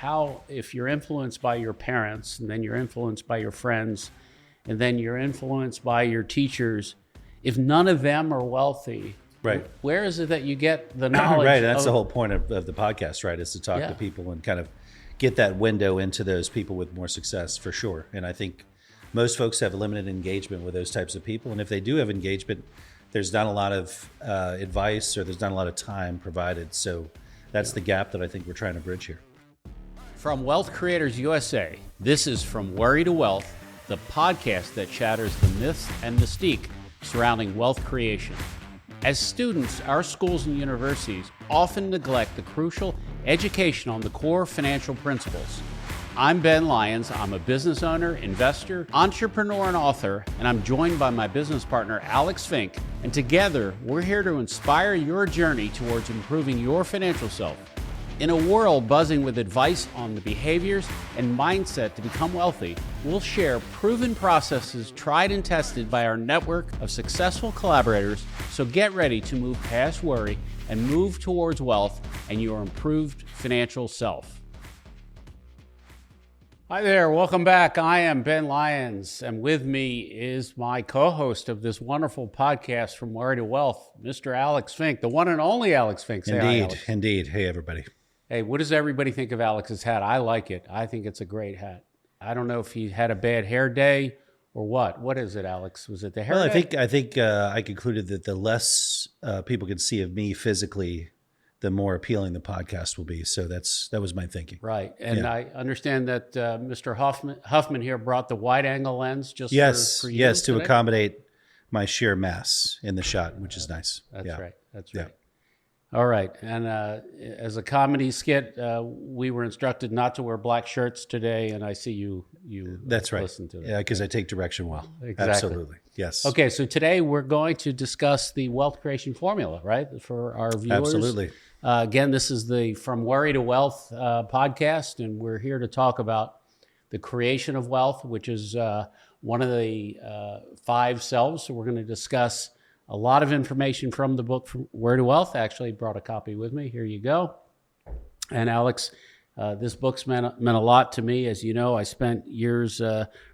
how if you're influenced by your parents, and then you're influenced by your friends, and then you're influenced by your teachers, if none of them are wealthy, right, where is it that you get the knowledge? Right, and that's the whole point of the podcast, right, is to talk to people and kind of get that window into those people with more success, for sure. And I think most folks have limited engagement with those types of people. And if they do have engagement, there's not a lot of advice, or there's not a lot of time provided. So that's the gap that I think we're trying to bridge here. From Wealth Creators USA, this is From Worry to Wealth, the podcast that shatters the myths and mystique surrounding wealth creation. As students, our schools and universities often neglect the crucial education on the core financial principles. I'm Ben Lyons. I'm a business owner, investor, entrepreneur, and author, and I'm joined by my business partner, Alex Fink. And together, we're here to inspire your journey towards improving your financial self. In a world buzzing with advice on the behaviors and mindset to become wealthy, we'll share proven processes tried and tested by our network of successful collaborators. So get ready to move past worry and move towards wealth and your improved financial self. Hi there, welcome back. I am Ben Lyons, and with me is my co-host of this wonderful podcast, From Worry to Wealth, Mr. Alex Fink, the one and only Alex Fink. Say hi, Alex. Indeed. Hey, everybody. Hey, what does everybody think of Alex's hat? I like it. I think it's a great hat. I don't know if he had a bad hair day or what. What is it, Alex? Was it the hair day? I think I concluded that the less people can see of me physically, the more appealing the podcast will be. So that was my thinking. Right. And I understand that Mr. Huffman here brought the wide angle lens just for you. Yes, to today? accommodate my sheer mass in the shot, which is nice. That's right. That's Yeah. right. All right. And as a comedy skit, we were instructed not to wear black shirts today, and I see you That's right. listen to that. Yeah, because I take direction well. Exactly. Absolutely. Yes. Okay, so today we're going to discuss the wealth creation formula, right, for our viewers. Absolutely. Again, this is the From Worry to Wealth podcast, and we're here to talk about the creation of wealth, which is one of the 5 selves. So we're going to discuss a lot of information from the book From Worry to Wealth. I actually brought a copy with me. Here you go. And Alex, this book's meant a lot to me. As you know, I spent years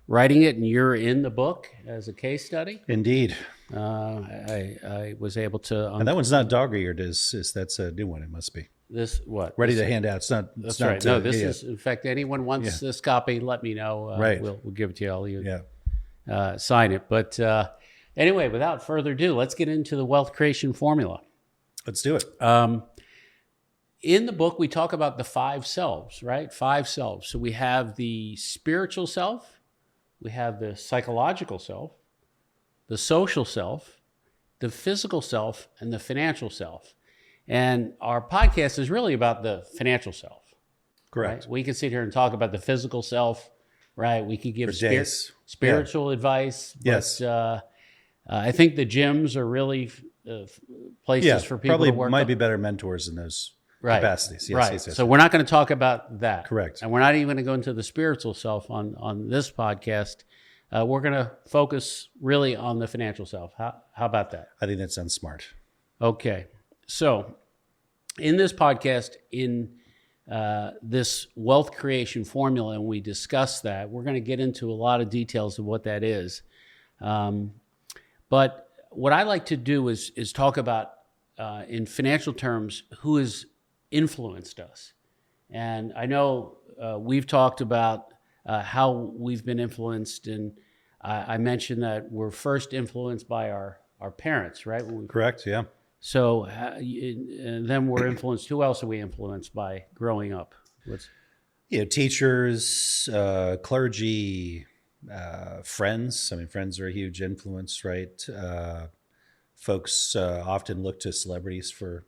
writing it, and you're in the book as a case study. Indeed. I was able to. And that one's not dog-eared. That's a new one. It must be. This what? Ready to hand out. It's not. That's right. No, this is. In fact, anyone wants this copy, let me know. Right. We'll give it to you. I'll sign it. But anyway, without further ado, let's get into the wealth creation formula. Let's do it. In the book, we talk about the 5 selves, right? 5 selves. So we have the spiritual self, we have the psychological self, the social self, the physical self, and the financial self. And our podcast is really about the financial self. Correct. Right? We can sit here and talk about the physical self, right? We could give spiritual advice. But, yes. I think the gyms are really places for people probably to work. Might be better mentors in those capacities. Yes, right. yes. So we're not going to talk about that. Correct. And we're not even going to go into the spiritual self on this podcast. We're going to focus really on the financial self. How about that? I think that sounds smart. Okay. So in this podcast, in this wealth creation formula, and we discuss that, we're going to get into a lot of details of what that is. But what I like to do is talk about, in financial terms, who has influenced us. And I know we've talked about how we've been influenced, and I mentioned that we're first influenced by our parents, right? Correct, yeah. So and then we're influenced. Who else are we influenced by growing up? Teachers, clergy, friends. I mean, friends are a huge influence, right? Folks often look to celebrities for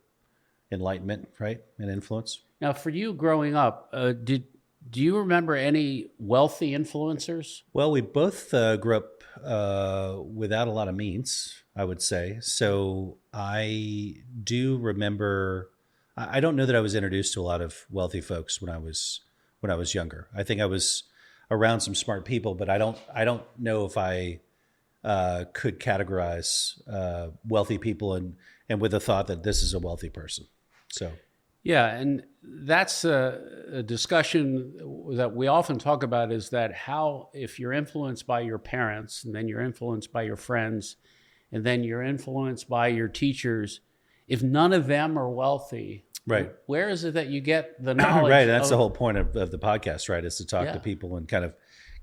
enlightenment, right, and influence. Now, for you growing up, do you remember any wealthy influencers? Well, we both grew up without a lot of means, I would say. So I do remember. I don't know that I was introduced to a lot of wealthy folks when I was younger. I think I was around some smart people, but I don't know if I could categorize wealthy people and with the thought that this is a wealthy person. So Yeah, and that's a discussion that we often talk about, is that how, if you're influenced by your parents, and then you're influenced by your friends, and then you're influenced by your teachers, if none of them are wealthy, Right. where is it that you get the knowledge? Right. And that's the whole point of the podcast, right? Is to talk Yeah. to people and kind of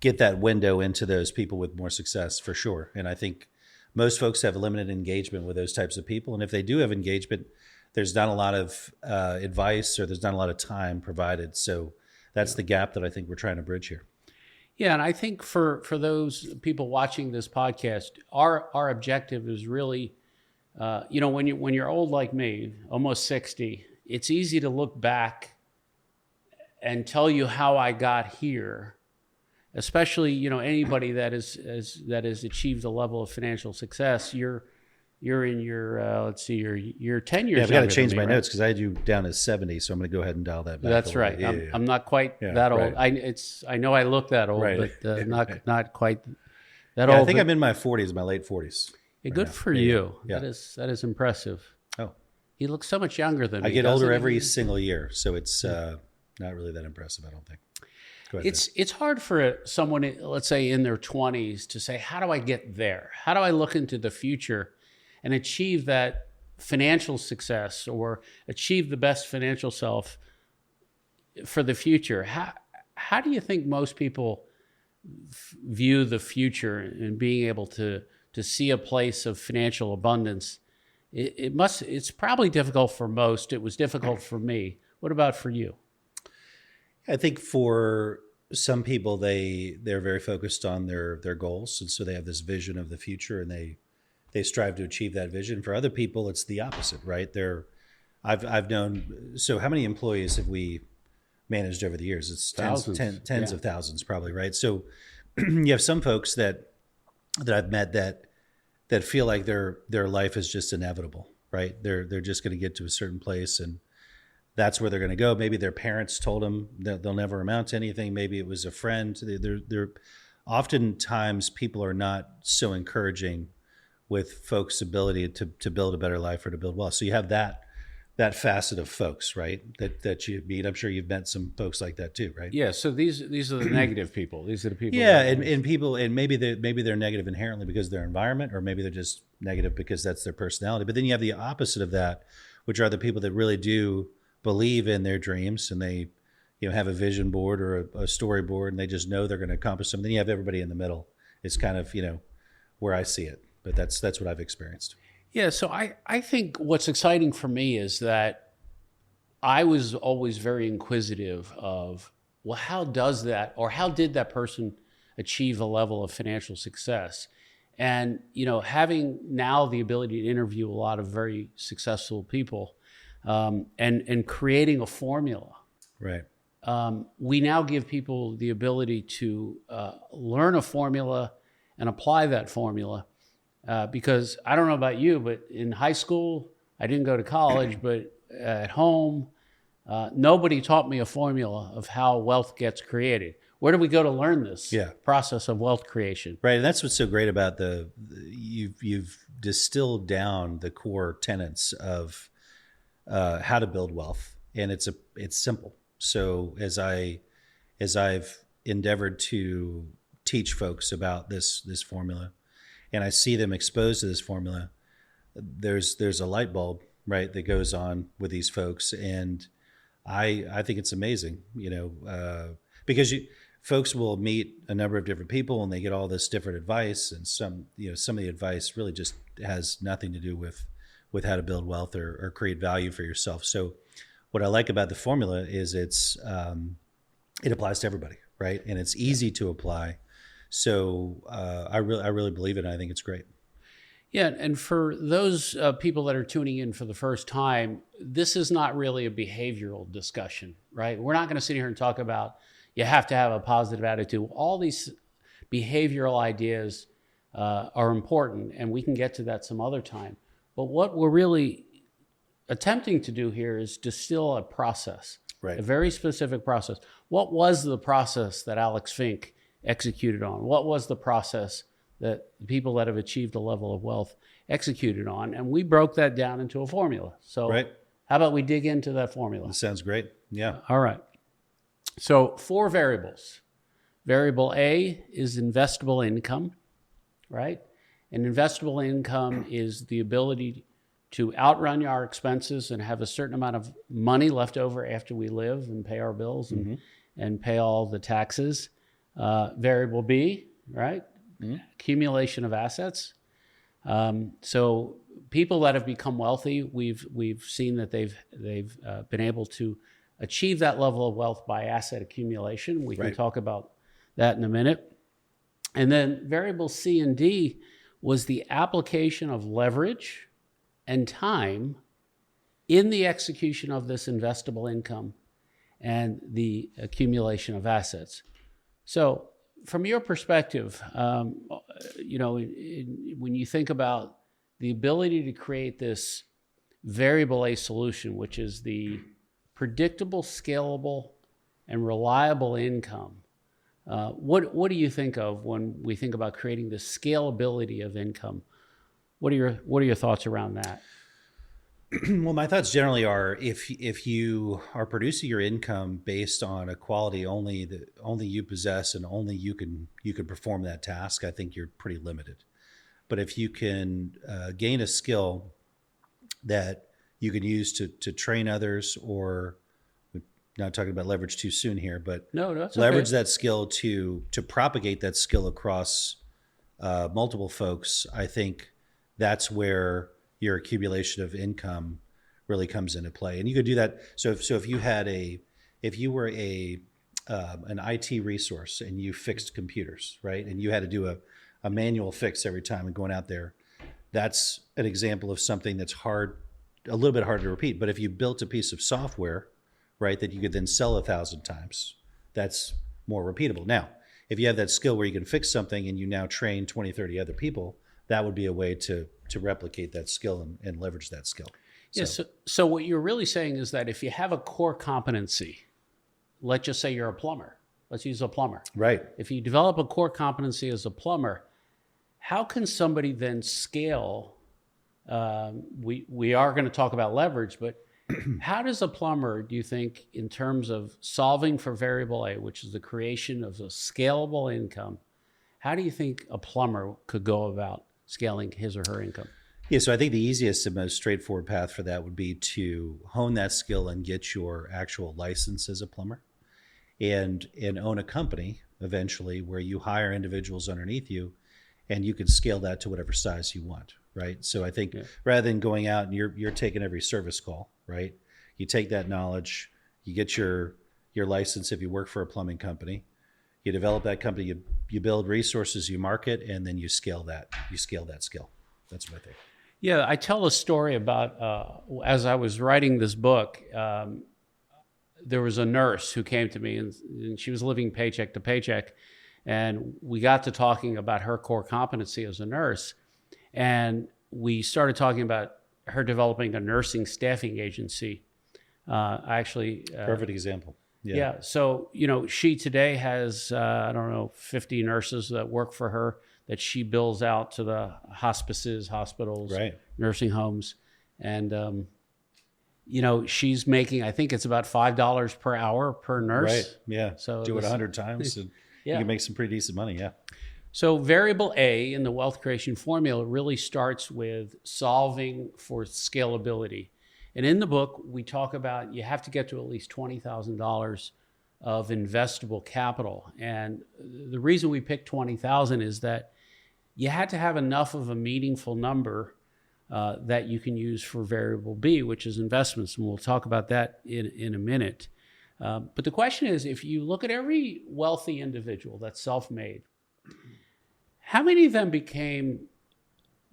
get that window into those people with more success, for sure. And I think most folks have limited engagement with those types of people. And if they do have engagement, there's not a lot of advice, or there's not a lot of time provided. So that's the gap that I think we're trying to bridge here. Yeah, and I think for those people watching this podcast, our objective is really, when you're old like me, almost 60, it's easy to look back and tell you how I got here. Especially, anybody that has achieved a level of financial success. You're in your you're 10 years. Yeah, I've got to change me, my right? notes because I had you down as 70, so I'm going to go ahead and dial that back. That's right. Yeah, I'm not quite that old. right. I know I look that old, Right. but not quite that Yeah, old. I think but- I'm in my 40s, my late 40s. Yeah, right good now. for Yeah, you. yeah. That is impressive. Oh, He looks so much younger than me. I get doesn't older he? every single year, so it's not really that impressive, I don't think. Go ahead. It's hard for someone, let's say in their 20s, to say, how do I get there? How do I look into the future and achieve that financial success, or achieve the best financial self for the future? How do you think most people view the future and being able to see a place of financial abundance? It's probably difficult for most. It was difficult for me. What about for you? I think for some people, they're very focused on their goals, and so they have this vision of the future, and they strive to achieve that vision. For other people, it's the opposite, right? I've known. So how many employees have we managed over the years? It's tens of thousands, probably, right? So you have some folks that I've met that feel like their life is just inevitable, right? They're just going to get to a certain place, and that's where they're going to go. Maybe their parents told them that they'll never amount to anything. Maybe it was a friend. They're oftentimes people are not so encouraging with folks' ability to build a better life or to build wealth. So you have that facet of folks, right? That you meet. I'm sure you've met some folks like that too, right? Yeah. So these are the negative people. These are the people. Yeah, and people, and maybe they're negative inherently because of their environment, or maybe they're just negative because that's their personality. But then you have the opposite of that, which are the people that really do believe in their dreams, and they have a vision board or a storyboard, and they just know they're going to accomplish something. Then you have everybody in the middle. It's kind of where I see it, but that's what I've experienced. Yeah, so I think what's exciting for me is that I was always very inquisitive of, well, how did that person achieve a level of financial success? And having now the ability to interview a lot of very successful people, and creating a formula. Right. We now give people the ability to learn a formula and apply that formula. Because I don't know about you, but in high school, I didn't go to college, but at home, nobody taught me a formula of how wealth gets created. Where do we go to learn this process of wealth creation? Right, and that's what's so great about you've distilled down the core tenets of how to build wealth, and it's simple. So as I've endeavored to teach folks about this formula, and I see them exposed to this formula, there's a light bulb, right, that goes on with these folks, and I think it's amazing, because folks will meet a number of different people and they get all this different advice, and some of the advice really just has nothing to do with how to build wealth or create value for yourself. So what I like about the formula is it applies to everybody, right, and it's easy to apply. So I really believe it, and I think it's great. Yeah, and for those people that are tuning in for the first time, this is not really a behavioral discussion, right? We're not going to sit here and talk about you have to have a positive attitude. All these behavioral ideas are important, and we can get to that some other time. But what we're really attempting to do here is distill a process, right? A very specific process. What was the process that Alex Fink executed on? What was the process that the people that have achieved a level of wealth executed on? And we broke that down into a formula. So right. How about we dig into that formula? That sounds great. Yeah. All right. So 4 variables. Variable A is investable income, right? And investable income is the ability to outrun our expenses and have a certain amount of money left over after we live and pay our bills and pay all the taxes. Variable B, right? Accumulation of assets. So people that have become wealthy, we've seen that they've been able to achieve that level of wealth by asset accumulation. We can talk about that in a minute. And then variable C and D was the application of leverage and time in the execution of this investable income and the accumulation of assets. So from your perspective, you know, when you think about the ability to create this variable A solution, which is the predictable, scalable, and reliable income, what do you think of when we think about creating the scalability of income? What are your thoughts around that? Well, my thoughts generally are if you are producing your income based on a quality only that only you possess and only you can perform that task, I think you're pretty limited. But if you can gain a skill that you can use to train others, or not talking about leverage too soon here, but that's leverage okay. that skill to propagate that skill across multiple folks, I think that's where your accumulation of income really comes into play. And you could do that. So if you were an IT resource and you fixed computers, right, and you had to do a manual fix every time and going out there, that's an example of something that's a little bit hard to repeat. But if you built a piece of software, right, that you could then sell 1,000 times, that's more repeatable. Now, if you have that skill where you can fix something and you now train 20, 30 other people, that would be a way to replicate that skill and leverage that skill. So what you're really saying is that if you have a core competency, let's just say you're a plumber. Let's use a plumber. Right. If you develop a core competency as a plumber, how can somebody then scale? We are going to talk about leverage, but how does a plumber, do you think, in terms of solving for variable A, which is the creation of a scalable income, how do you think a plumber could go about scaling his or her income? Yeah, so I think the easiest and most straightforward path for that would be to hone that skill and get your actual license as a plumber and own a company eventually where you hire individuals underneath you and you can scale that to whatever size you want, right? So I think rather than going out and you're taking every service call, right? You take that knowledge, you get your license if you work for a plumbing company, you develop that company, you build resources, you market, and then you scale that skill. That's what I think. Yeah, I tell a story about as I was writing this book, there was a nurse who came to me and she was living paycheck to paycheck. And we got to talking about her core competency as a nurse. And we started talking about her developing a nursing staffing agency. Perfect example. Yeah. So, she today has, 50 nurses that work for her that she bills out to the hospices, hospitals, nursing homes. And, she's making, I think it's about $5 per hour per nurse. Right. Yeah. So do it 100 times and you can make some pretty decent money. Yeah. So variable A in the wealth creation formula really starts with solving for scalability. And in the book, we talk about you have to get to at least $20,000 of investable capital. And the reason we picked 20,000 is that you had to have enough of a meaningful number that you can use for variable B, which is investments. And we'll talk about that in a minute. But the question is, if you look at every wealthy individual that's self-made, how many of them became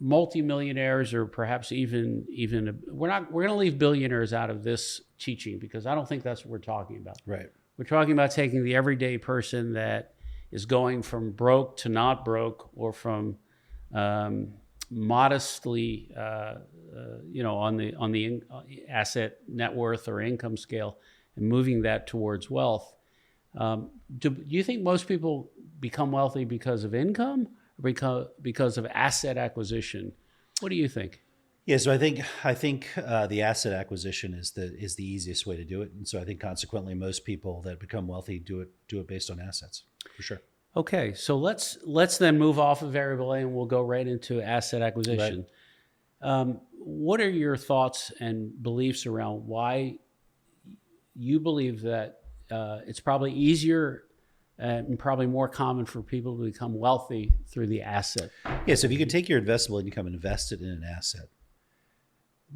multimillionaires, or perhaps even we're going to leave billionaires out of this teaching because I don't think that's what we're talking about. Right. We're talking about taking the everyday person that is going from broke to not broke, or from modestly, on the asset net worth or income scale, and moving that towards wealth. Do you think most people become wealthy because of income, or because of asset acquisition? What do you think? Yeah, so I think the asset acquisition is the easiest way to do it, and so I think consequently most people that become wealthy do it based on assets for sure. Okay, so let's then move off of variable A and we'll go right into asset Right. acquisition. What are your thoughts and beliefs around why you believe that it's probably easier and probably more common for people to become wealthy through the asset? Yeah, so if you can take your investable income and invest it in an asset,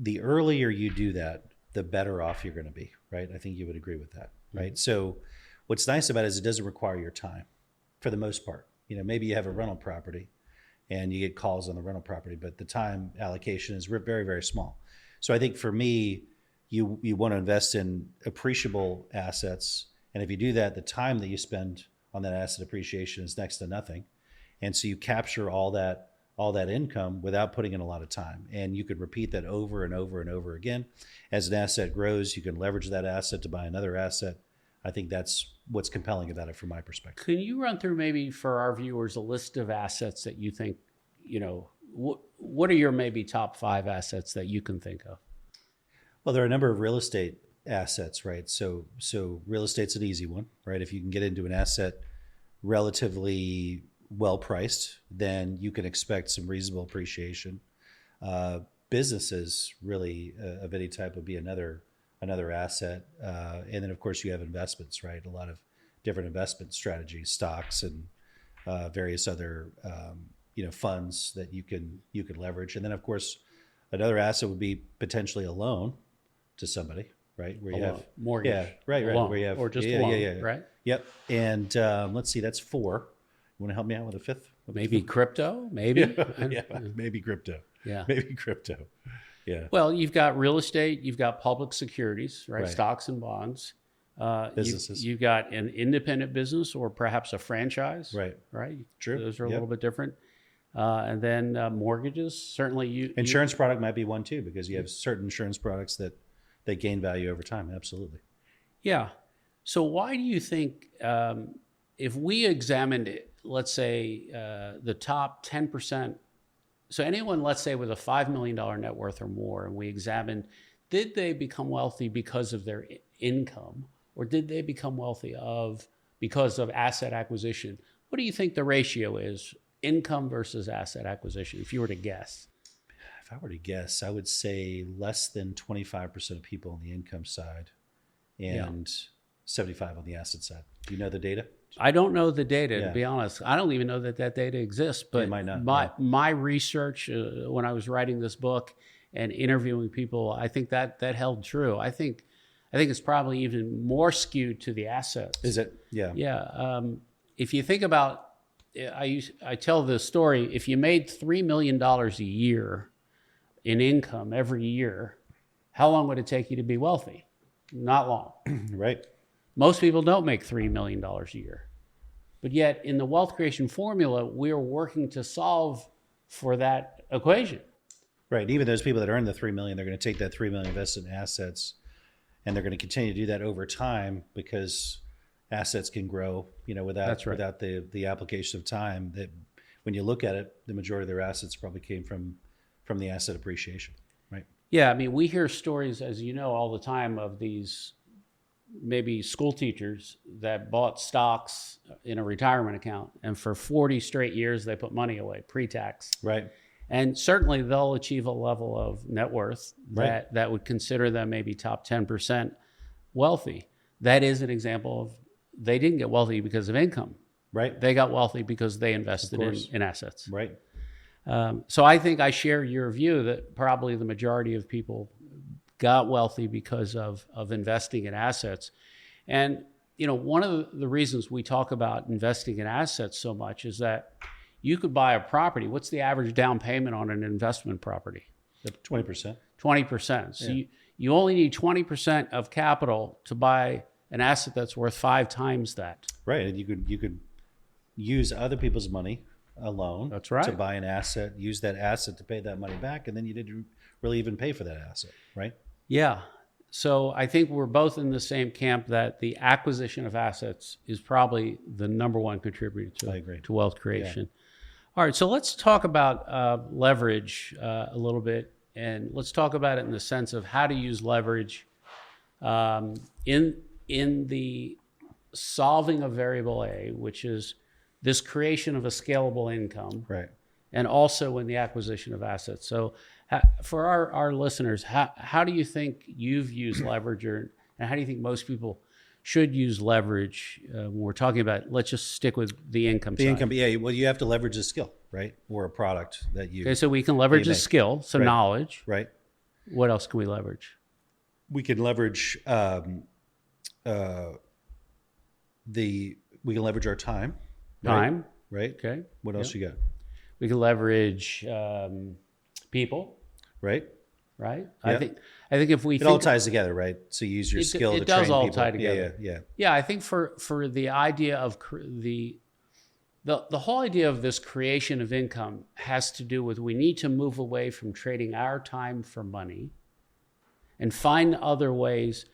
the earlier you do that, the better off you're going to be, right? I think you would agree with that, right? So what's nice about it is it doesn't require your time for the most part. Maybe you have a rental property and you get calls on the rental property, but the time allocation is very, very small. So I think for me, you want to invest in appreciable assets. And if you do that, the time that you spend on that asset appreciation is next to nothing. And so you capture all that income without putting in a lot of time. And you could repeat that over and over and over again. As an asset grows, you can leverage that asset to buy another asset. I think that's what's compelling about it from my perspective. Can you run through maybe for our viewers a list of assets that you think, what are your maybe top 5 assets that you can think of? Well, there are a number of real estate assets, right? So real estate's an easy one, right? If you can get into an asset relatively well priced, then you can expect some reasonable appreciation. Businesses really of any type would be another asset, and then of course you have investments, right? A lot of different investment strategies, stocks, and various other funds that you can leverage, and then of course another asset would be potentially a loan to somebody, right? Where you have mortgage, yeah, right, loan, where you have or just a loan, yeah, right? Yep, and let's see, that's 4. You want to help me out with a 5th? Maybe crypto, maybe. Yeah, maybe crypto. Yeah. Maybe crypto. Yeah. Well, you've got real estate, you've got public securities, right? Right. Stocks and bonds. Businesses. You've got an independent business or perhaps a franchise. Right. Right. True. Those are a Yep. little bit different. And then mortgages. Certainly, Insurance product might be one too, because you have certain insurance products that gain value over time. Absolutely. Yeah. So why do you think if we examined it, let's say the top 10%, so anyone, let's say with a $5 million net worth or more, and we examined, did they become wealthy because of their income, or did they become wealthy because of asset acquisition? What do you think the ratio is, income versus asset acquisition, if you were to guess? If I were to guess, I would say less than 25% of people on the income side and 75 on the asset side. Do you know the data? I don't know the data, Yeah. to be honest. I don't even know that data exists. But It might not, my research when I was writing this book and interviewing people, I think that held true. I think it's probably even more skewed to the assets. Is it? Yeah. Yeah. If you think about, I tell this story. If you made $3 million a year in income every year, how long would it take you to be wealthy? Not long. Right. Most people don't make $3 million a year. But yet in the wealth creation formula, we're working to solve for that equation. Right. Even those people that earn the $3 million, they're going to take that $3 million invested in assets, and they're going to continue to do that over time because assets can grow, without the application of time. That when you look at it, the majority of their assets probably came from the asset appreciation. Right. Yeah. I mean, we hear stories, as you know, all the time of these maybe school teachers that bought stocks in a retirement account, and for 40 straight years they put money away pre-tax. Right. And certainly they'll achieve a level of net worth that would consider them maybe top 10% wealthy. That is an example of they didn't get wealthy because of income. Right. They got wealthy because they invested in assets. Right. So I think I share your view that probably the majority of people got wealthy because of investing in assets. And, one of the reasons we talk about investing in assets so much is that you could buy a property. What's the average down payment on an investment property? 20%. 20%. So Yeah. you only need 20% of capital to buy an asset that's worth 5 times that. Right. And you could use other people's money alone. That's right. To buy an asset, use that asset to pay that money back, and then you didn't really even pay for that asset, right? Yeah. So I think we're both in the same camp that the acquisition of assets is probably the number one contributor to wealth creation. Yeah. All right. So let's talk about leverage a little bit. and let's talk about it in the sense of how to use leverage in the solving of variable A, which is this creation of a scalable income, Right. and also in the acquisition of assets. So for our listeners, how do you think you've used leverage, and how do you think most people should use leverage when we're talking about, let's just stick with the income side. The income, yeah. Well, you have to leverage a skill, right? Or a product that you. Okay, so we can leverage a skill, so Right. knowledge. Right. What else can we leverage? We can leverage we can leverage our time. Time. Right. Okay. What else you got? We can leverage people, Right. right? Yeah. I think if we It think, all ties together, right? So you use your skill it to does train all people. tie together. Yeah. yeah, I think for the idea of the whole idea of this creation of income has to do with, we need to move away from trading our time for money and find other ways.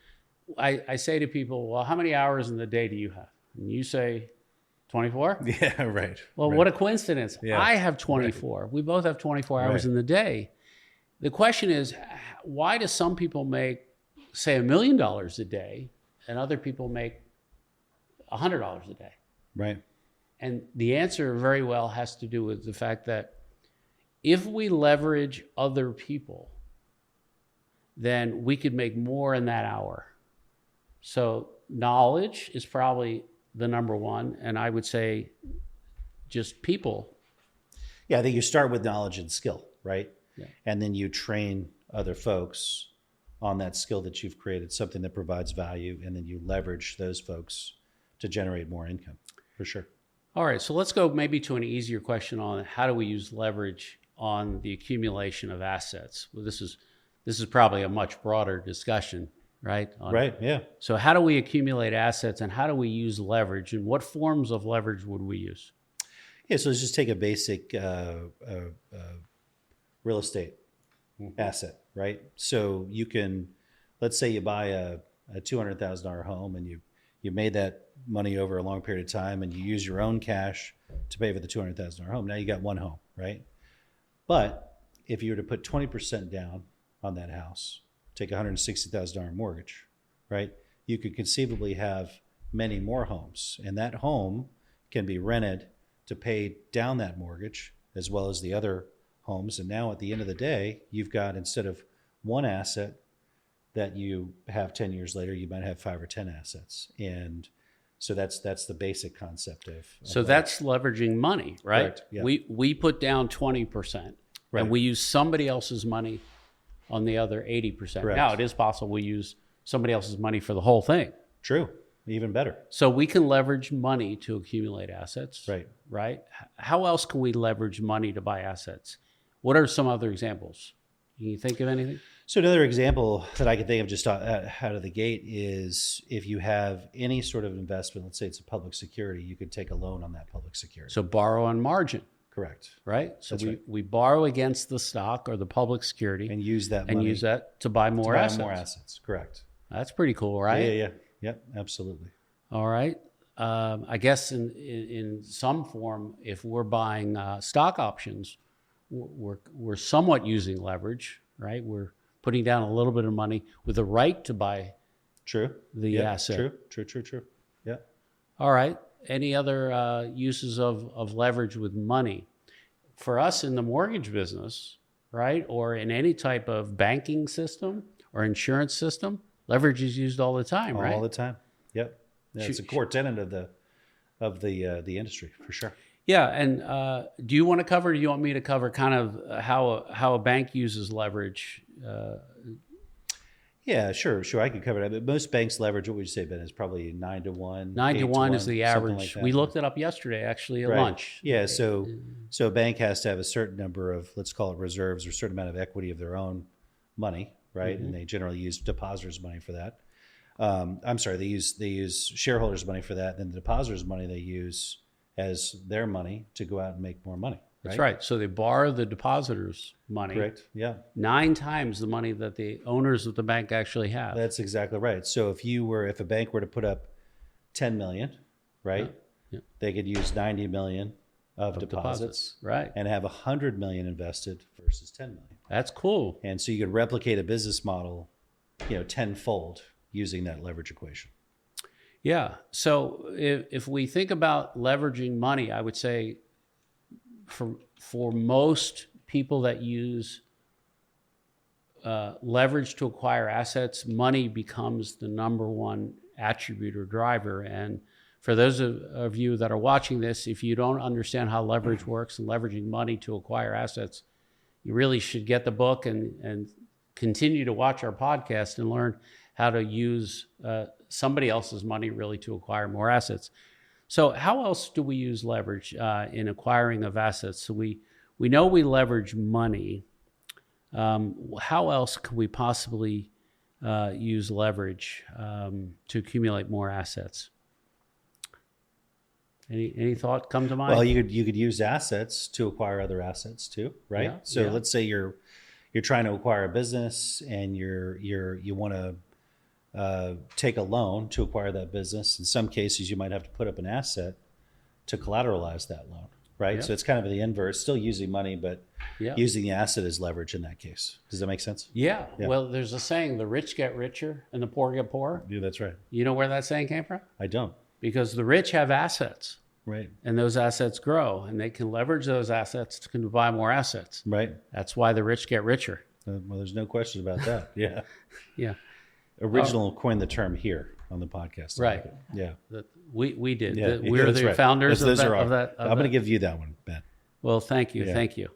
I say to people, well, how many hours in the day do you have? And you say 24? Yeah, right. Well, right. what a coincidence. Yeah. I have 24. Right. We both have 24 hours Right. in the day. The question is, why do some people make, say, $1 million a day and other people make $100 a day? Right. And the answer very well has to do with the fact that if we leverage other people, then we could make more in that hour. So knowledge is probably the number one. And I would say just people. Yeah, I think you start with knowledge and skill, right? Yeah. And then you train other folks on that skill that you've created, something that provides value, and then you leverage those folks to generate more income, for sure. All right, so let's go maybe to an easier question on how do we use leverage on the accumulation of assets. Well, this is probably a much broader discussion, right? Right, yeah. So how do we accumulate assets, and how do we use leverage, and what forms of leverage would we use? Yeah, so let's just take a basic real estate asset, right? So you can, let's say you buy a $200,000 home, and you made that money over a long period of time, and you use your own cash to pay for the $200,000 home. Now you got one home, right? But if you were to put 20% down on that house, take a $160,000 mortgage, right? You could conceivably have many more homes, and that home can be rented to pay down that mortgage as well as the other homes. And now at the end of the day, you've got, instead of one asset that you have 10 years later, you might have 5 or 10 assets. And so that's the basic concept of So that's leveraging money, right? Correct, yeah. We put down 20%, Right. and we use somebody else's money on the other 80%. Correct. Now, it is possible we use somebody else's money for the whole thing. True. Even better. So we can leverage money to accumulate assets. Right. Right? How else can we leverage money to buy assets? What are some other examples? Can you think of anything? So another example that I can think of just out of the gate is if you have any sort of investment, let's say it's a public security, you could take a loan on that public security. So borrow on margin, Correct. right? So That's right. we borrow against the stock or the public security And use that and money use that to buy more to buy assets. more assets. Correct. That's pretty cool, right? Yeah. Yep, absolutely. All right. I guess in some form, if we're buying stock options, we're somewhat using leverage, right? We're putting down a little bit of money with the right to buy True. the asset. True. Yeah. All right. Any other uses of leverage with money? For us in the mortgage business, right, or in any type of banking system or insurance system, leverage is used all the time, right? All the time. Yep. Yeah, it's a core tenet of the industry, for sure. Yeah, and do you want to cover? Or do you want me to cover kind of how a bank uses leverage? Yeah, sure. I can cover that. But most banks leverage, what would you say, Ben, is probably 9 to 1. 9 to 1 is the something average. like that. We looked it up yesterday, actually, at Right. lunch. Yeah, so a bank has to have a certain number of, let's call it reserves, or a certain amount of equity of their own money, right? Mm-hmm. And they generally use depositors' money for that. I'm sorry, they use shareholders' money for that. And then the depositors' money they use as their money to go out and make more money. That's right. So they borrow the depositors' money. Correct. Yeah. 9 times the money that the owners of the bank actually have. That's exactly right. So if a bank were to put up 10 million, right? Yeah. They could use 90 million of deposits, right? and have 100 million invested versus 10 million. That's cool. And so you could replicate a business model, tenfold using that leverage equation. Yeah. So if we think about leveraging money, I would say for most people that use leverage to acquire assets, money becomes the number one attribute or driver. And for those of you that are watching this, if you don't understand how leverage works and leveraging money to acquire assets, you really should get the book and continue to watch our podcast and learn how to use somebody else's money really to acquire more assets. So how else do we use leverage in acquiring of assets? So we know we leverage money. How else could we possibly use leverage to accumulate more assets? Any thought come to mind? Well, you could use assets to acquire other assets too, right? Yeah, so let's say you're trying to acquire a business and you want to take a loan to acquire that business. In some cases, you might have to put up an asset to collateralize that loan, right? Yeah. So it's kind of the inverse, still using money, but using the asset as leverage in that case. Does that make sense? Yeah. Well, there's a saying, the rich get richer and the poor get poorer. Yeah, that's right. You know where that saying came from? I don't. Because the rich have assets. Right. And those assets grow, and they can leverage those assets to buy more assets. Right. That's why the rich get richer. Well, there's no question about that. Yeah. Yeah. Original coined the term here on the podcast. Right. Yeah. We did. Yeah. We're the right. founders those of that. I'm going to give you that one, Ben. Well, thank you. Yeah. Thank you.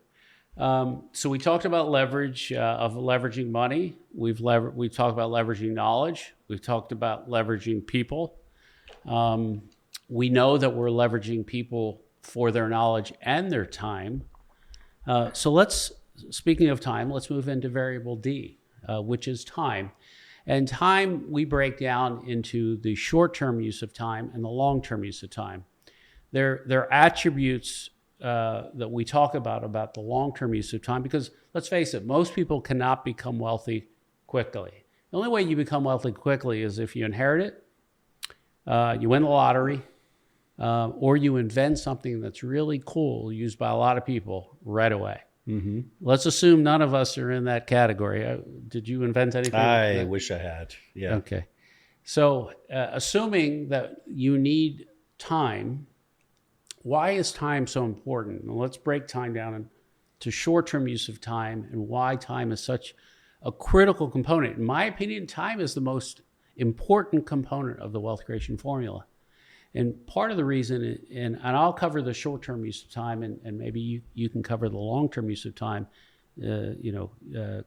So we talked about leverage, of leveraging money. We've talked about leveraging knowledge. We've talked about leveraging people. We know that we're leveraging people for their knowledge and their time. So speaking of time, let's move into variable D, which is time. And time we break down into the short-term use of time and the long-term use of time. There are attributes that we talk about the long-term use of time, because let's face it, most people cannot become wealthy quickly. The only way you become wealthy quickly is if you inherit it, you win the lottery, or you invent something that's really cool, used by a lot of people right away. Mm-hmm. Let's assume none of us are in that category. Did you invent anything? I wish I had. Yeah. Okay. So assuming that you need time, why is time so important? And let's break time down into short-term use of time and why time is such a critical component. In my opinion, time is the most important component of the wealth creation formula. And part of the reason, and I'll cover the short-term use of time, and maybe you can cover the long-term use of time,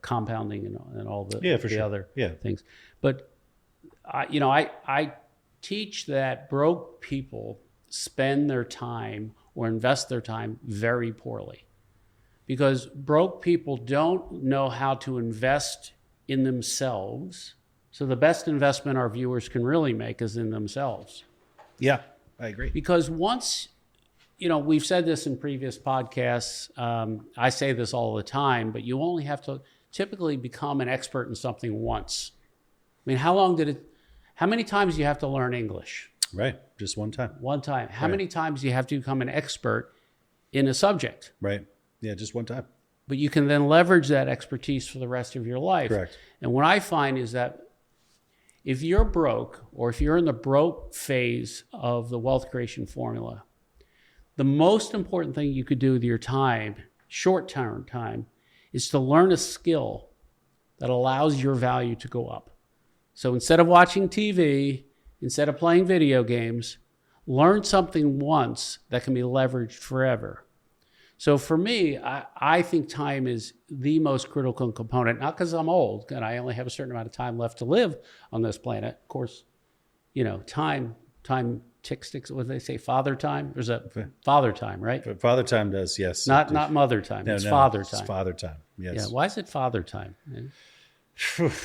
compounding and all the other things. But I teach that broke people spend their time or invest their time very poorly, because broke people don't know how to invest in themselves. So the best investment our viewers can really make is in themselves. Yeah, I agree. Because once, we've said this in previous podcasts, I say this all the time, but you only have to typically become an expert in something once. I mean, how many times do you have to learn English? Right, just one time. One time. How many times do you have to become an expert in a subject? Right, yeah, just one time. But you can then leverage that expertise for the rest of your life. Correct. And what I find is that if you're broke, or if you're in the broke phase of the wealth creation formula, the most important thing you could do with your time, short-term time, is to learn a skill that allows your value to go up. So instead of watching TV, instead of playing video games, learn something once that can be leveraged forever. So for me, I think time is the most critical component, not because I'm old and I only have a certain amount of time left to live on this planet. Of course, time ticks, what do they say, father time? There's a father time, right? Father time does, yes. Not mother time, it's father time. It's father time, yes. Yeah, why is it father time?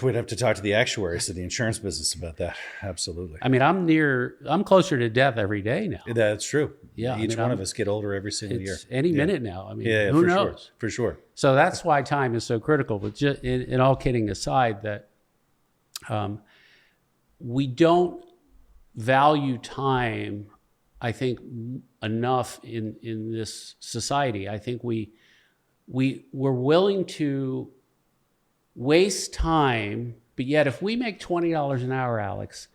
We'd have to talk to the actuaries of the insurance business about that. Absolutely. I mean, I'm closer to death every day now. That's true. Yeah, Each one of us get older every single year. Any minute now. I mean, who for knows? Sure. For sure. So that's why time is so critical. But just in all kidding aside, that we don't value time I think, enough in this society. I think we're willing to waste time, but yet if we make $20 an hour, Alex,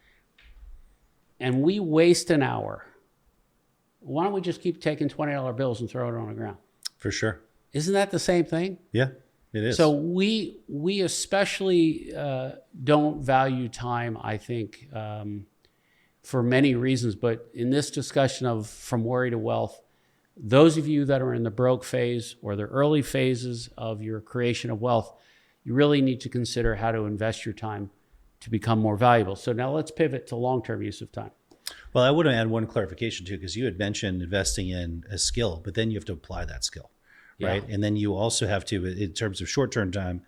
and we waste an hour, why don't we just keep taking $20 bills and throw it on the ground? For sure. Isn't that the same thing? Yeah, it is. So we especially don't value time, I think, for many reasons. But in this discussion of From Worry to Wealth, those of you that are in the broke phase or the early phases of your creation of wealth, you really need to consider how to invest your time to become more valuable. So now let's pivot to long-term use of time. Well, I would add one clarification too, because you had mentioned investing in a skill, but then you have to apply that skill, right? And then you also have to, in terms of short-term time,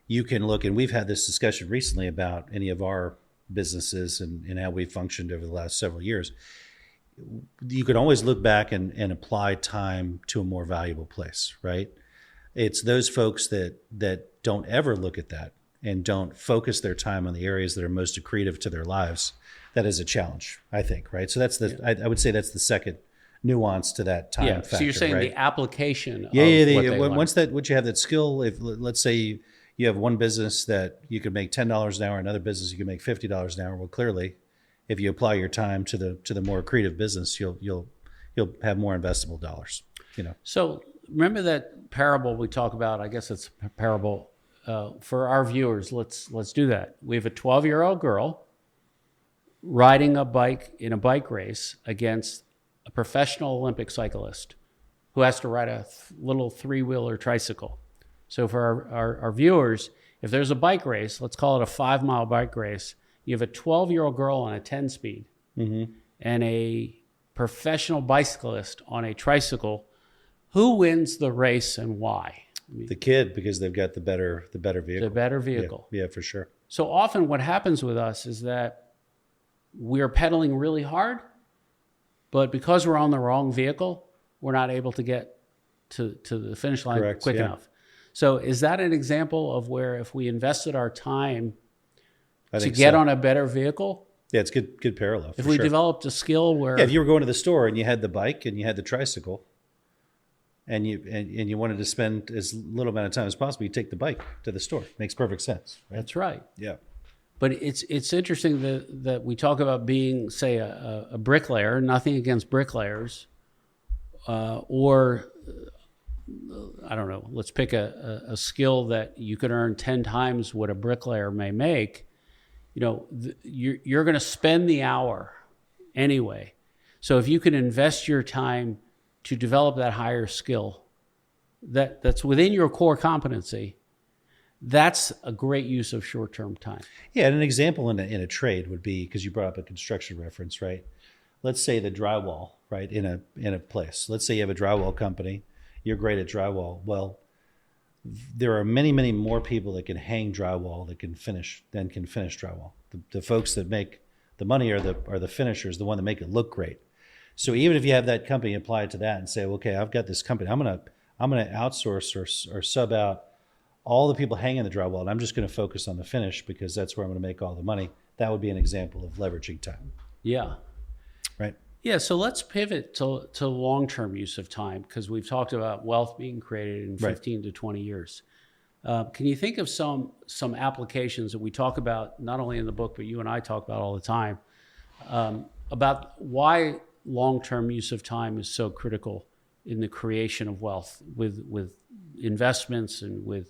you can look, and we've had this discussion recently about any of our businesses and how we've functioned over the last several years. You can always look back and apply time to a more valuable place, right? It's those folks that don't ever look at that and don't focus their time on the areas that are most accretive to their lives. That is a challenge, I think, right? So that's I would say that's the second nuance to that time factor. So you're saying right? the application of what they once you have that skill, if let's say you have one business that you could make $10 an hour, another business you can make $50 an hour. Well, clearly, if you apply your time to the more accretive business, you'll have more investable dollars. So remember that parable we talk about? I guess it's a parable for our viewers. Let's do that. We have a 12-year-old girl riding a bike in a bike race against a professional Olympic cyclist who has to ride a little three-wheeler tricycle. So for our viewers, if there's a bike race, let's call it a 5-mile bike race, you have a 12-year-old girl on a 10-speed and a professional bicyclist on a tricycle. Who wins the race and why? The kid, because they've got the better vehicle. The better vehicle. Yeah, for sure. So often what happens with us is that we're pedaling really hard, but because we're on the wrong vehicle, we're not able to get to the finish line quick enough. So is that an example of where if we invested our time to get on a better vehicle? Yeah, it's good parallel. If we developed a skill where... Yeah, if you were going to the store and you had the bike and you had the tricycle and you wanted to spend as little amount of time as possible, you take the bike to the store. Makes perfect sense. Right? That's right. Yeah. But it's interesting that we talk about being, say, a bricklayer, nothing against bricklayers, or, I don't know, let's pick a skill that you could earn 10 times what a bricklayer may make. You're going to spend the hour anyway. So if you can invest your time to develop that higher skill that's within your core competency, that's a great use of short-term time. Yeah, and an example in a trade would be, because you brought up a construction reference, right? Let's say the drywall, right, in a place. Let's say you have a drywall company. You're great at drywall. Well, there are many, many more people that can hang drywall than can finish drywall. The folks that make the money are the finishers, the one that make it look great. So even if you have that company, apply it to that and say, okay, I've got this company. I'm gonna outsource or sub out all the people hanging the drywall, and I'm just going to focus on the finish because that's where I'm going to make all the money. That would be an example of leveraging time. Yeah. Right. Yeah. So let's pivot to long-term use of time, because we've talked about wealth being created in 15 to 20 years. Can you think of some applications that we talk about, not only in the book, but you and I talk about all the time, about why long-term use of time is so critical in the creation of wealth with investments and with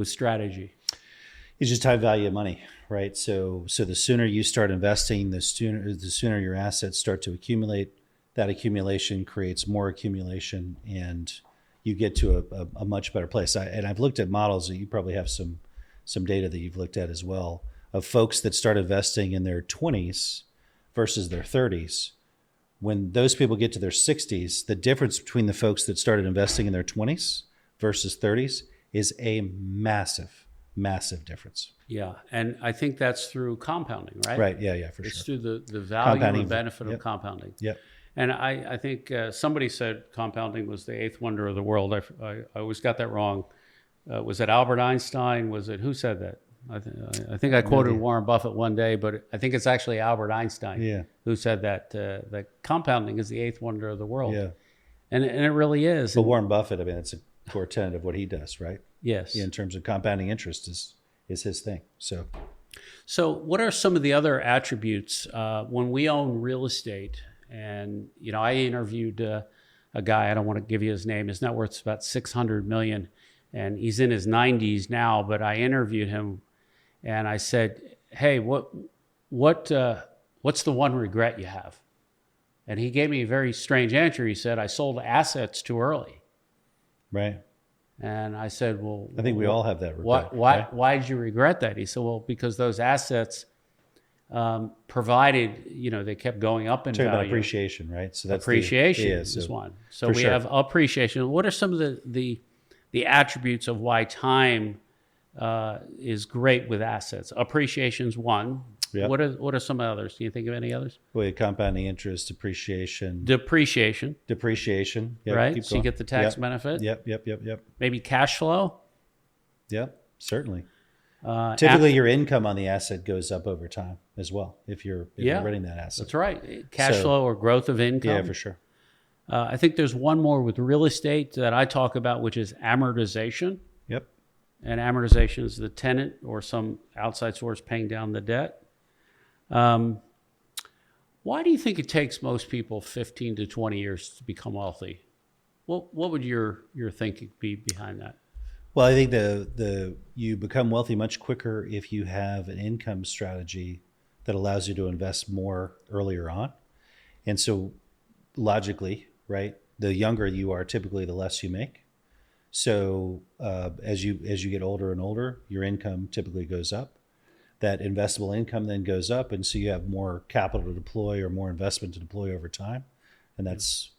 strategy? It's just high value of money, right? So the sooner you start investing, the sooner your assets start to accumulate. That accumulation creates more accumulation, and you get to a much better place. I've looked at models that you probably have some data that you've looked at as well, of folks that start investing in their 20s versus their 30s. When those people get to their 60s, the difference between the folks that started investing in their 20s versus 30s is a massive, massive difference. Yeah, and I think that's through compounding, right? Right, yeah, for sure. It's through the value and benefit of compounding. Yep. And I think somebody said compounding was the eighth wonder of the world. I always got that wrong. Was it Albert Einstein? Was it, who said that? I think I quoted Warren Buffett one day, but I think it's actually Albert Einstein who said that that compounding is the eighth wonder of the world. Yeah. And it really is. But Warren Buffett, I mean, it's a core tenet of what he does, right? Yes. In terms of compounding interest is his thing. So what are some of the other attributes when we own real estate? And, I interviewed a guy, I don't want to give you his name. His net worth is about $600 million, and he's in his 90s now, but I interviewed him and I said, hey, what's the one regret you have? And he gave me a very strange answer. He said, I sold assets too early. Right. And I said, well, I think we all have that regret. Why did you regret that? He said, well, because those assets provided, they kept going up in value. Talking about appreciation, right? So that's appreciation is one. So we have appreciation. What are some of the attributes of why time is great with assets? Appreciation's one. Yep. What are some others? Can you think of any others? Well, compounding interest, depreciation. Depreciation. Yep, right. So you get the tax benefit. Yep. Maybe cash flow. Yep, certainly. Typically, your income on the asset goes up over time as well if you're renting that asset. That's right. Cash flow or growth of income. Yeah, for sure. I think there's one more with real estate that I talk about, which is amortization. Yep. And amortization is the tenant or some outside source paying down the debt. Why do you think it takes most people 15 to 20 years to become wealthy? What would your thinking be behind that? Well, I think you become wealthy much quicker if you have an income strategy that allows you to invest more earlier on. And so logically, right, the younger you are, typically the less you make. So as you get older and older, your income typically goes up. That investable income then goes up, and so you have more capital to deploy or more investment to deploy over time. And that's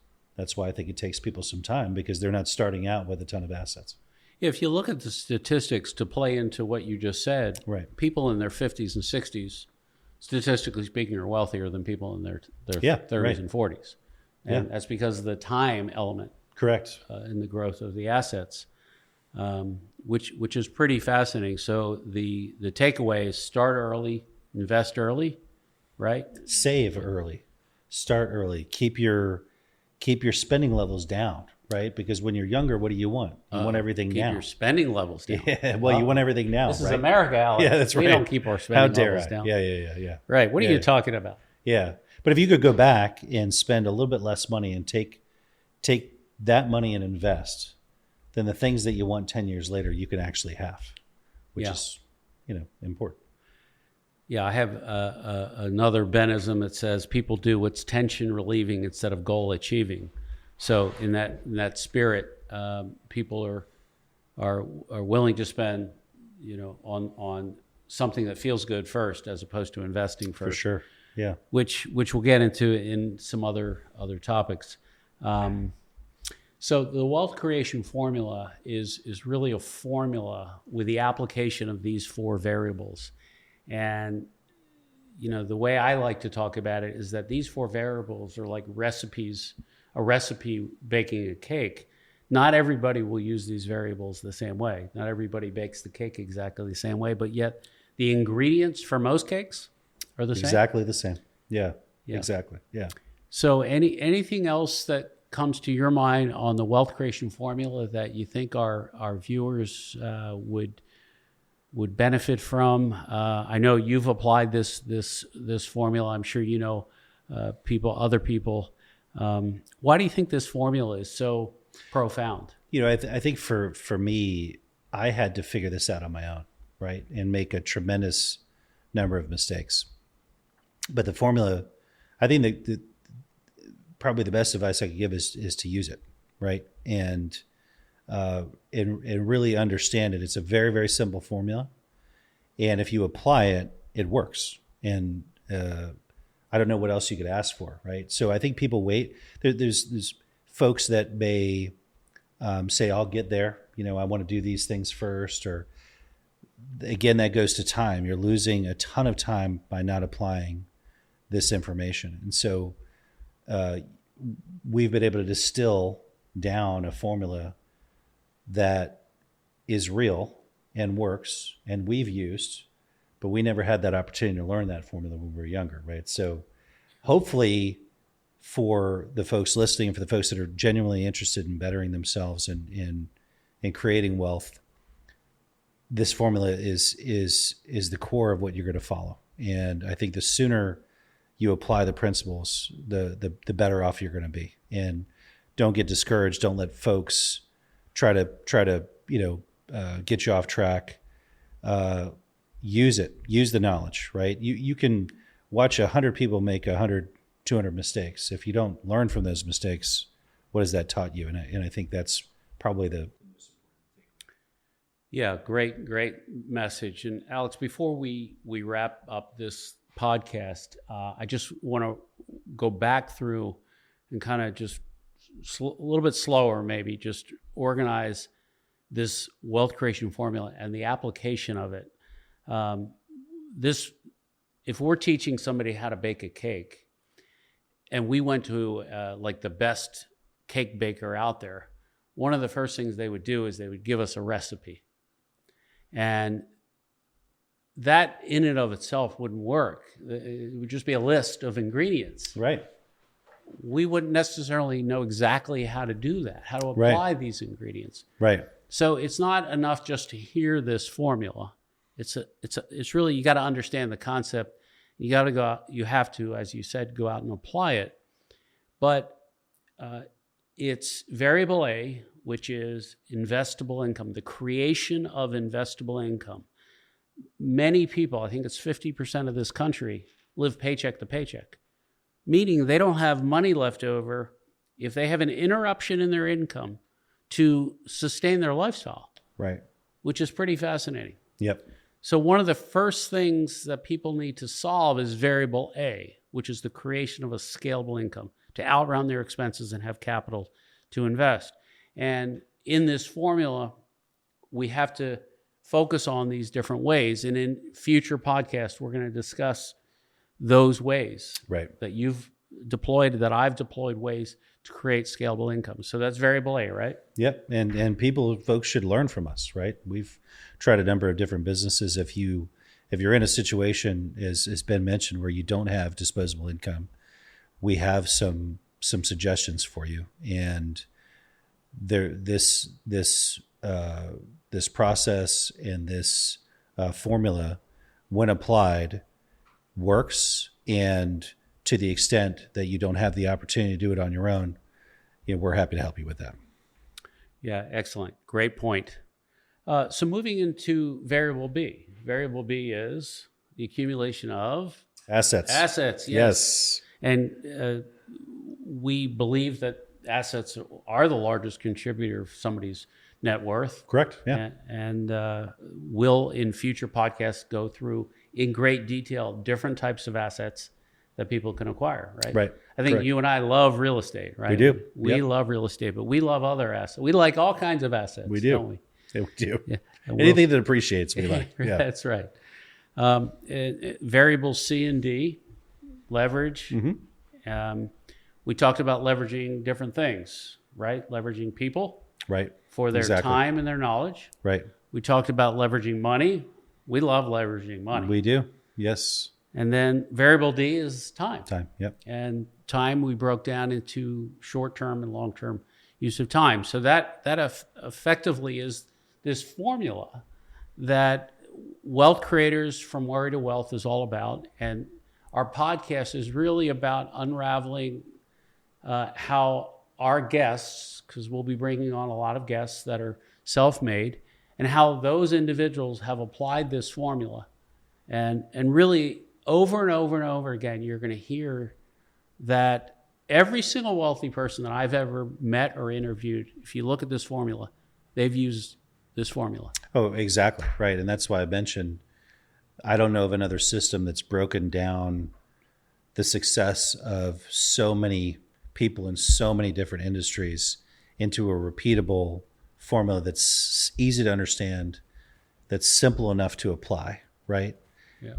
why I think it takes people some time, because they're not starting out with a ton of assets. If you look at the statistics to play into what you just said, right, people in their 50s and 60s, statistically speaking, are wealthier than people in their 30s and 40s. And that's because of the time element. Correct. In the growth of the assets. Which is pretty fascinating. So the takeaway is start early, invest early, right? Save early, start early. Keep your spending levels down, right? Because when you're younger, what do you want? You want everything now. Keep your spending levels down. Yeah, well, you want everything now. This right? is America, Alex. Yeah, that's right. We don't keep our spending levels down. Yeah. Right. What are you talking about? Yeah, but if you could go back and spend a little bit less money and take that money and invest, then the things that you want 10 years later, you can actually have, which is, important. Yeah, I have another Benism that says people do what's tension relieving instead of goal achieving. So in that spirit, people are willing to spend, on something that feels good first, as opposed to investing first. For sure. Yeah. Which we'll get into in some other topics. So the wealth creation formula is really a formula with the application of these four variables. And, the way I like to talk about it is that these four variables are like recipes, a recipe baking a cake. Not everybody will use these variables the same way. Not everybody bakes the cake exactly the same way, but yet the ingredients for most cakes are the same. Exactly the same. Yeah. Exactly. Yeah. So anything else that comes to your mind on the wealth creation formula that you think our viewers would benefit from? I know you've applied this formula. I'm sure other people. Why do you think this formula is so profound? I think for me, I had to figure this out on my own, right, and make a tremendous number of mistakes. But the formula, I think that probably the best advice I could give is to use it, right? And really understand it. It's a very, very simple formula. And if you apply it, it works. And I don't know what else you could ask for, right? So I think people wait. There's folks that may say, I'll get there. I want to do these things first. Or again, that goes to time. You're losing a ton of time by not applying this information. And so we've been able to distill down a formula that is real and works and we've used, but we never had that opportunity to learn that formula when we were younger, right? So hopefully for the folks listening, for the folks that are genuinely interested in bettering themselves and in creating wealth, this formula is the core of what you're going to follow. And I think the sooner you apply the principles, the better off you're going to be. And don't get discouraged. Don't let folks try to get you off track. Use it. Use the knowledge, right? You can watch 100 people make 100, 200 mistakes. If you don't learn from those mistakes, what has that taught you? And I think that's probably the Yeah, great message. And Alex, before we wrap up this podcast, I just want to go back through and kind of just a little bit slower, maybe just organize this wealth creation formula and the application of it. If we're teaching somebody how to bake a cake, and we went to like the best cake baker out there, one of the first things they would do is they would give us a recipe. And that in and of itself wouldn't work. It would just be a list of ingredients. right. We wouldn't necessarily know exactly how to do that, how to apply these ingredients. Right. So it's not enough just to hear this formula. It's really, you got to understand the concept. You got to go out, you have to, as you said, go out and apply it. But it's variable A, which is investable income, the creation of investable income. Many people, I think it's 50% of this country, live paycheck to paycheck, meaning they don't have money left over if they have an interruption in their income to sustain their lifestyle. Right. Which is pretty fascinating. Yep. So one of the first things that people need to solve is variable A, which is the creation of a scalable income to outrun their expenses and have capital to invest. And in this formula, we have to focus on these different ways. And in future podcasts, we're going to discuss those ways that you've deployed, that I've deployed, ways to create scalable income. So that's variable A, right? Yep. And folks should learn from us, right? We've tried a number of different businesses. If you're in a situation, as has been mentioned, where you don't have disposable income, we have some suggestions for you. And this process and this formula, when applied, works. And to the extent that you don't have the opportunity to do it on your own, we're happy to help you with that. Yeah, excellent. Great point. So moving into variable B. Variable B is the accumulation of assets. Assets, yes. And we believe that assets are the largest contributor of somebody's net worth. Correct, yeah. And we'll, in future podcasts, go through in great detail different types of assets that people can acquire, right? Right. I think you and I love real estate, right? We do. We love real estate, but we love other assets. We like all kinds of assets, we do. Don't we? Yeah, we do. Yeah. Anything that appreciates, we like. Yeah. That's right. Variables C and D, leverage. Mm-hmm. We talked about leveraging different things, right? Leveraging people, right, for their time and their knowledge. Right. We talked about leveraging money. We love leveraging money. We do. Yes. And then variable D is time. Time. Yep. And time we broke down into short-term and long-term use of time. So that effectively is this formula that Wealth Creators from Worry to Wealth is all about. And our podcast is really about unraveling how our guests, because we'll be bringing on a lot of guests that are self-made, and how those individuals have applied this formula. And really, over and over and over again, you're going to hear that every single wealthy person that I've ever met or interviewed, if you look at this formula, they've used this formula. Oh, exactly. Right. And that's why I mentioned, I don't know of another system that's broken down the success of so many people in so many different industries into a repeatable formula that's easy to understand, that's simple enough to apply, right? Yeah.